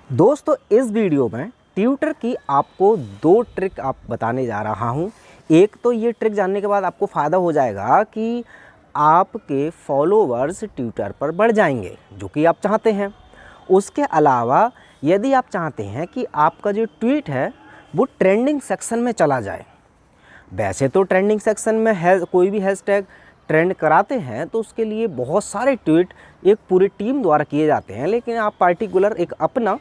दोस्तों इस वीडियो में ट्विटर की आपको दो ट्रिक आप बताने जा रहा हूं। एक तो ये ट्रिक जानने के बाद आपको फ़ायदा हो जाएगा कि आपके फॉलोवर्स ट्विटर पर बढ़ जाएंगे, जो कि आप चाहते हैं। उसके अलावा यदि आप चाहते हैं कि आपका जो ट्वीट है वो ट्रेंडिंग सेक्शन में चला जाए, वैसे तो ट्रेंडिंग सेक्शन में है कोई भी हैशटैग ट्रेंड कराते हैं तो उसके लिए बहुत सारे ट्वीट एक पूरी टीम द्वारा किए जाते हैं, लेकिन आप पार्टिकुलर एक अपना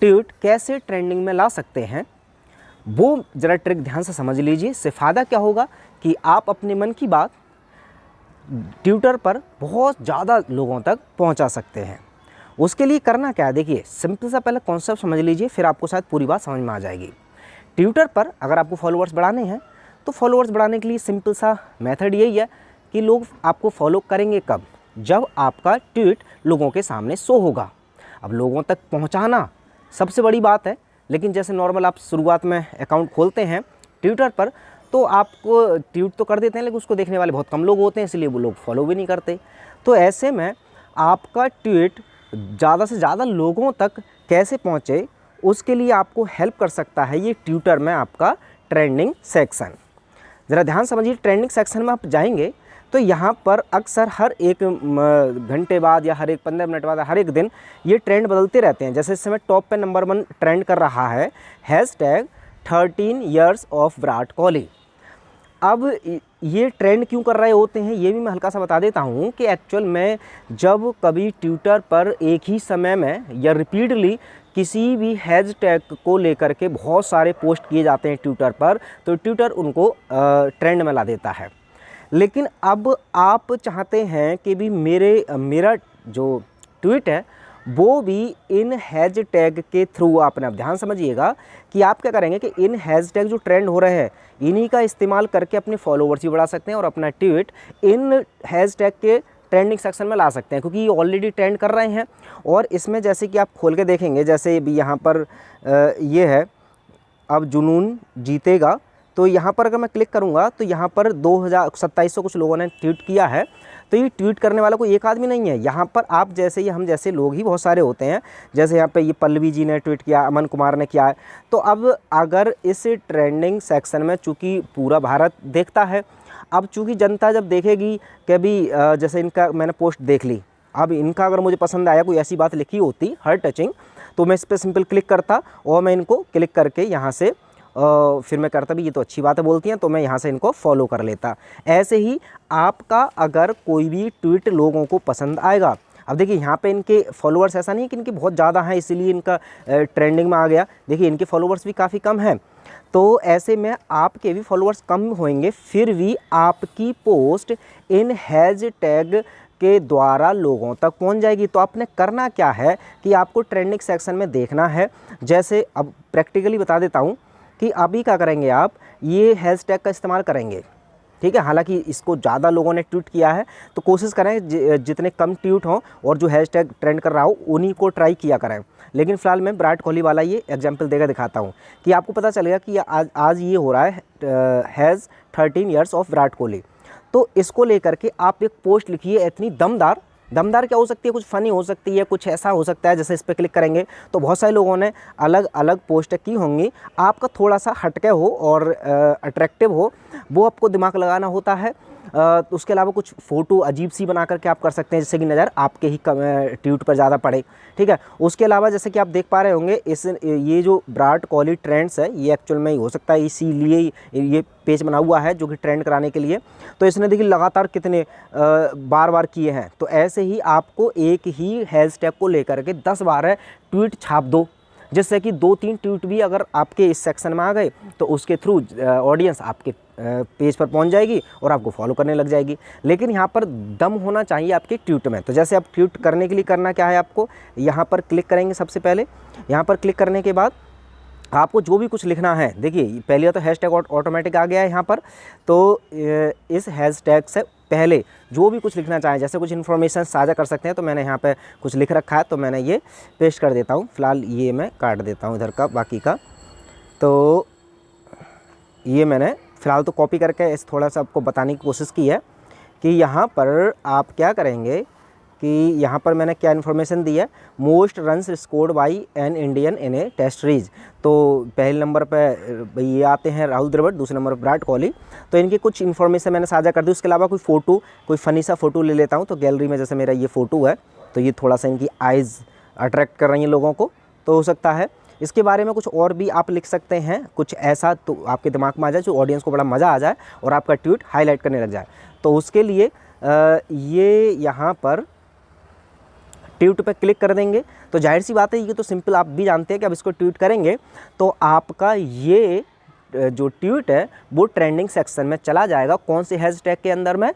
ट्वीट कैसे ट्रेंडिंग में ला सकते हैं वो ज़रा ट्रिक ध्यान से समझ लीजिए। इससे फ़ायदा क्या होगा कि आप अपने मन की बात ट्विटर पर बहुत ज़्यादा लोगों तक पहुंचा सकते हैं। उसके लिए करना क्या है, देखिए सिंपल सा पहले कॉन्सेप्ट समझ लीजिए, फिर आपको शायद पूरी बात समझ में आ जाएगी। ट्विटर पर अगर आपको फॉलोअर्स बढ़ाने हैं तो फॉलोअर्स बढ़ाने के लिए सिंपल सा मेथड यही है कि लोग आपको फॉलो करेंगे कब, जब आपका ट्वीट लोगों के सामने शो होगा। अब लोगों तक पहुंचाना सबसे बड़ी बात है, लेकिन जैसे नॉर्मल आप शुरुआत में अकाउंट खोलते हैं ट्विटर पर तो आपको ट्वीट तो कर देते हैं, लेकिन उसको देखने वाले बहुत कम लोग होते हैं, इसलिए वो लोग फॉलो भी नहीं करते। तो ऐसे में आपका ट्वीट ज़्यादा से ज़्यादा लोगों तक कैसे पहुँचे, उसके लिए आपको हेल्प कर सकता है ये ट्विटर में आपका ट्रेंडिंग सेक्शन। ज़रा ध्यान समझिए, ट्रेंडिंग सेक्शन में आप जाएंगे तो यहाँ पर अक्सर हर एक घंटे बाद या हर एक 15 मिनट बाद हर एक दिन ये ट्रेंड बदलते रहते हैं। जैसे इस समय टॉप पे नंबर 1 ट्रेंड कर रहा है hashtag 13 years of Virat Kohli. अब ये ट्रेंड क्यों कर रहे होते हैं ये भी मैं हल्का सा बता देता हूँ कि एक्चुअल में जब कभी ट्विटर पर एक ही समय में या रिपीटली किसी भी हैशटैग को लेकर के बहुत सारे पोस्ट किए जाते हैं ट्विटर पर, तो ट्विटर उनको ट्रेंड में ला देता है। लेकिन अब आप चाहते हैं कि भी मेरा जो ट्वीट है वो भी इन हैशटैग के थ्रू, आपने अब ध्यान समझिएगा कि आप क्या करेंगे कि इन हैशटैग जो ट्रेंड हो रहे हैं इन्हीं का इस्तेमाल करके अपने फॉलोवर्स भी बढ़ा सकते हैं और अपना ट्वीट इन हैशटैग के ट्रेंडिंग सेक्शन में ला सकते हैं, क्योंकि ये ऑलरेडी ट्रेंड कर रहे हैं। और इसमें जैसे कि आप खोल के देखेंगे, जैसे भी यहाँ पर ये है अब जुनून जीतेगा, तो यहाँ पर अगर मैं क्लिक करूँगा तो यहाँ पर 2700 कुछ लोगों ने ट्वीट किया है। तो ये ट्वीट करने वाला कोई एक आदमी नहीं है, यहाँ पर आप जैसे ही हम जैसे लोग ही बहुत सारे होते हैं। जैसे यहाँ पे ये पल्लवी जी ने ट्वीट किया, अमन कुमार ने किया है। तो अब अगर इस ट्रेंडिंग सेक्शन में चूँकि पूरा भारत देखता है, अब चूँकि जनता जब देखेगी कि भी जैसे इनका मैंने पोस्ट देख ली, अब इनका अगर मुझे पसंद आया, कोई ऐसी बात लिखी होती हर टचिंग, तो मैं इस पर सिंपल क्लिक करता और मैं इनको क्लिक करके यहाँ से फिर मैं करता भी ये तो अच्छी बातें बोलती हैं, तो मैं यहाँ से इनको फॉलो कर लेता। ऐसे ही आपका अगर कोई भी ट्वीट लोगों को पसंद आएगा, अब देखिए यहाँ पे इनके फॉलोअर्स ऐसा नहीं है कि इनके बहुत ज़्यादा हैं इसीलिए इनका ट्रेंडिंग में आ गया। देखिए इनके फॉलोअर्स भी काफ़ी कम हैं, तो ऐसे में आपके भी फॉलोअर्स कम होंगे, फिर भी आपकी पोस्ट इन हैशटैग के द्वारा लोगों तक पहुंच जाएगी। तो आपने करना क्या है कि आपको ट्रेंडिंग सेक्शन में देखना है। जैसे अब प्रैक्टिकली बता देता हूं कि अभी क्या करेंगे, आप ये हैशटैग का इस्तेमाल करेंगे, ठीक है। हालांकि इसको ज़्यादा लोगों ने ट्वीट किया है, तो कोशिश करें जितने कम ट्वीट हों और जो हैशटैग ट्रेंड कर रहा हो उन्हीं को ट्राई किया करें। लेकिन फ़िलहाल मैं विराट कोहली वाला ये एग्जाम्पल देकर दिखाता हूँ कि आपको पता चलेगा कि आज ये हो रहा है has 13 years of Virat Kohli. तो इसको लेकर के आप एक पोस्ट लिखिए इतनी दमदार क्या हो सकती है, कुछ फ़नी हो सकती है, कुछ ऐसा हो सकता है। जैसे इस पर क्लिक करेंगे तो बहुत सारे लोगों ने अलग अलग पोस्ट की होंगी, आपका थोड़ा सा हटके हो और अट्रैक्टिव हो, वो आपको दिमाग लगाना होता है। उसके अलावा कुछ फ़ोटो अजीब सी बना करके आप कर सकते हैं जिससे कि नज़र आपके ही ट्वीट पर ज़्यादा पड़े, ठीक है। उसके अलावा जैसे कि आप देख पा रहे होंगे ये जो विराट कोहली ट्रेंड्स है ये एक्चुअल में ही हो सकता है, इसीलिए ये पेज बना हुआ है जो कि ट्रेंड कराने के लिए। तो इसने देखिए लगातार कितने बार बार किए हैं। तो ऐसे ही आपको एक ही हैशटैग को लेकर के 10-12 ट्वीट छाप दो, जिससे कि 2-3 ट्वीट भी अगर आपके इस सेक्शन में आ गए तो उसके थ्रू ऑडियंस आपके पेज पर पहुंच जाएगी और आपको फॉलो करने लग जाएगी। लेकिन यहाँ पर दम होना चाहिए आपके ट्वीट में। तो जैसे आप ट्वीट करने के लिए करना क्या है, आपको यहाँ पर क्लिक करेंगे। सबसे पहले यहाँ पर क्लिक करने के बाद आपको जो भी कुछ लिखना है, देखिए पहले तो हैशटैग ऑटोमेटिक आ गया है यहाँ पर, तो इस हैशटैग से पहले जो भी कुछ लिखना चाहें, जैसे कुछ इन्फॉर्मेशन साझा कर सकते हैं, तो मैंने यहाँ पे कुछ लिख रखा है तो मैंने ये पेस्ट कर देता हूँ। फ़िलहाल ये मैं काट देता हूँ इधर का बाकी का, तो ये मैंने फ़िलहाल तो कॉपी करके इस थोड़ा सा आपको बताने की कोशिश की है कि यहाँ पर आप क्या करेंगे कि यहाँ पर मैंने क्या इन्फॉर्मेशन दी है, most runs scored by an Indian in a test series. तो पहले नंबर पे ये आते हैं राहुल द्रविड़, दूसरे नंबर पर विराट कोहली। तो इनकी कुछ इन्फॉर्मेशन मैंने साझा कर दी। उसके अलावा कोई फ़ोटो, कोई फ़नी सा फ़ोटो ले लेता हूँ। तो गैलरी में जैसे मेरा ये फ़ोटो है, तो ये थोड़ा सा इनकी आइज़ अट्रैक्ट कर रही हैं लोगों को, तो हो सकता है इसके बारे में कुछ और भी आप लिख सकते हैं, कुछ ऐसा तो आपके दिमाग में आ जाए जो ऑडियंस को बड़ा मज़ा आ जाए और आपका ट्वीट हाईलाइट करने लग जाए। तो उसके लिए ये यहाँ पर ट्वीट पे क्लिक कर देंगे। तो जाहिर सी बात है, ये तो सिंपल आप भी जानते हैं कि अब इसको ट्वीट करेंगे तो आपका ये जो ट्वीट है वो ट्रेंडिंग सेक्शन में चला जाएगा। कौन से हैशटैग के अंदर में,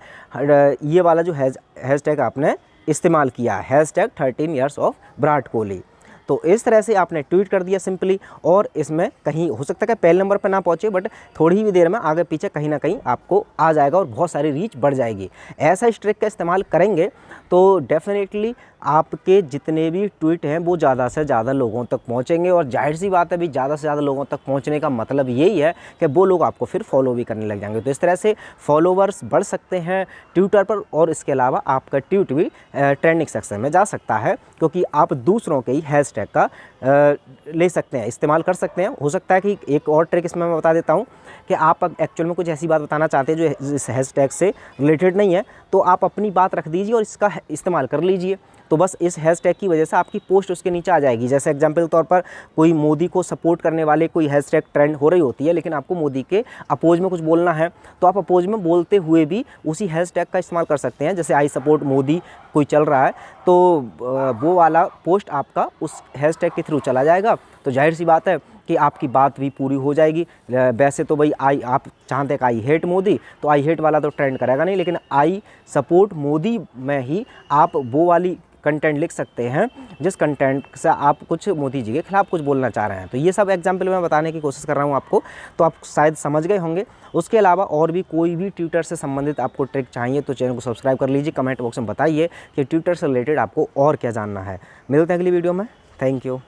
ये वाला जो हैशटैग आपने इस्तेमाल किया है, hashtag 13 years of Virat Kohli. तो इस तरह से आपने ट्वीट कर दिया सिंपली, और इसमें कहीं हो सकता है कि पहले नंबर पर ना पहुंचे, बट थोड़ी ही देर में आगे पीछे कहीं ना कहीं आपको आ जाएगा और बहुत सारी रीच बढ़ जाएगी। ऐसा इस ट्रिक का इस्तेमाल करेंगे तो डेफिनेटली आपके जितने भी ट्वीट हैं वो ज़्यादा से ज़्यादा लोगों तक पहुंचेंगे। और जाहिर सी बात है भी, ज़्यादा से ज़्यादा लोगों तक पहुंचने का मतलब यही है कि वो लोग आपको फिर फॉलो भी करने लग जाएंगे। तो इस तरह से फॉलोवर्स बढ़ सकते हैं ट्विटर पर, और इसके अलावा आपका ट्वीट भी ट्रेंडिंग सेक्शन में जा सकता है, क्योंकि आप दूसरों के ही हैशटैग का ले सकते हैं, इस्तेमाल कर सकते हैं। हो सकता है कि एक और ट्रिक इसमें मैं बता देता हूँ कि आप एक्चुअल में कुछ ऐसी बात बताना चाहते हैं जो इस हैशटैग से रिलेटेड नहीं है, तो आप अपनी बात रख दीजिए और इसका इस्तेमाल कर लीजिए। तो बस इस हैशटैग की वजह से आपकी पोस्ट उसके नीचे आ जाएगी। जैसे एग्जांपल के तौर पर कोई मोदी को सपोर्ट करने वाले कोई हैशटैग ट्रेंड हो रही होती है, लेकिन आपको मोदी के अपोज में कुछ बोलना है, तो आप अपोज में बोलते हुए भी उसी हैशटैग का इस्तेमाल कर सकते हैं। जैसे आई सपोर्ट मोदी कोई चल रहा है, तो वो वाला पोस्ट आपका उस हैशटैग के थ्रू चला जाएगा। तो जाहिर सी बात है कि आपकी बात भी पूरी हो जाएगी। वैसे तो भाई आप चाहते हैं कि आई हेट मोदी, तो आई हेट वाला तो ट्रेंड करेगा नहीं, लेकिन आई सपोर्ट मोदी में ही आप वो वाली कंटेंट लिख सकते हैं जिस कंटेंट से आप कुछ मोदी जी के खिलाफ कुछ बोलना चाह रहे हैं। तो ये सब एग्जाम्पल मैं बताने की कोशिश कर रहा हूँ आपको, तो आप शायद समझ गए होंगे। उसके अलावा और भी कोई भी ट्विटर से संबंधित आपको ट्रिक चाहिए तो चैनल को सब्सक्राइब कर लीजिए। कमेंट बॉक्स में बताइए कि ट्विटर से रिलेटेड आपको और क्या जानना है। मिलते हैं अगली वीडियो में। Thank you.